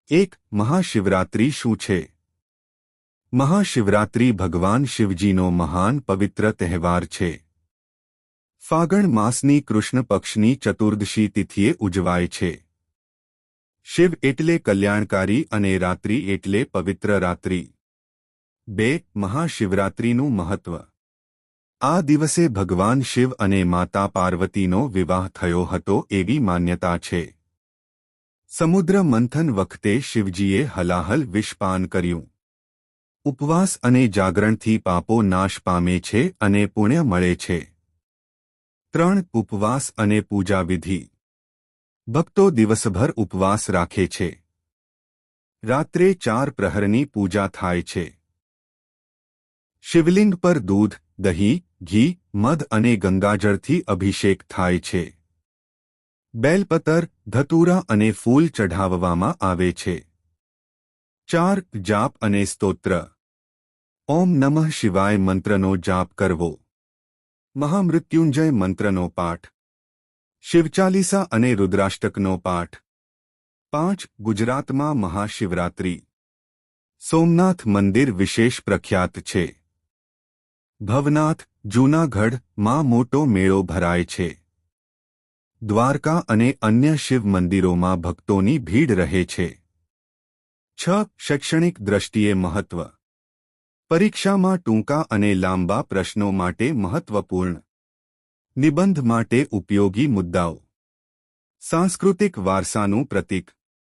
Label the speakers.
Speaker 1: એક મહાશિવરાત્રિ શું છે? મહાશિવરાત્રિ ભગવાન શિવજીનો મહાન પવિત્ર તહેવાર છે. ફાગણ માસની કૃષ્ણ પક્ષની ચતુર્દશી તિથિએ ઉજવાય છે. શિવ એટલે કલ્યાણકારી અને રાત્રિ એટલે પવિત્ર રાત્રિ. 2. મહાશિવરાત્રિનું મહત્વ. આ દિવસે ભગવાન શિવ અને માતા પાર્વતીનો વિવાહ થયો હતો એવી માન્યતા છે. સમુદ્ર મંથન વખતે શિવજીએ હલાહલ વિષપાન કર્યું. ઉપવાસ અને જાગરણથી પાપો નાશ પામે છે અને પુણ્ય મળે છે. 3. ઉપવાસ અને પૂજા વિધિ. ભક્તો દિવસભર ઉપવાસ રાખે છે. રાત્રે 4 પ્રહરની પૂજા થાય છે. શિવલિંગ પર દૂધ, દહીં, ઘી, મધ અને ગંગાજળથી અભિષેક થાય છે. બેલપત્ર, ધતુરા અને ફૂલ ચઢાવવામાં આવે છે. 4. જાપ અને સ્તોત્ર. ઓમ નમઃ શિવાય મંત્રનો જાપ કરવો. મહામૃત્યુંજય મંત્રનો પાઠ. શિવચાલીસા અને રુદ્રાષ્ટકનો પાઠ. 5. ગુજરાતમાં મહાશિવરાત્રિ. સોમનાથ મંદિર વિશેષ પ્રખ્યાત છે. ભવનાથ, જૂનાગઢ માં મોટો મેળો ભરાય છે. દ્વારકા અને અન્ય શિવ મંદિરોમાં ભક્તોની ભીડ રહે છે. 6. શૈક્ષણિક દ્રષ્ટિએ મહત્વ. પરીક્ષામાં ટૂંકા અને લાંબા પ્રશ્નો માટે મહત્વપૂર્ણ. નિબંધ માટે ઉપયોગી મુદ્દાઓ. સાંસ્કૃતિક વારસાનું પ્રતીક.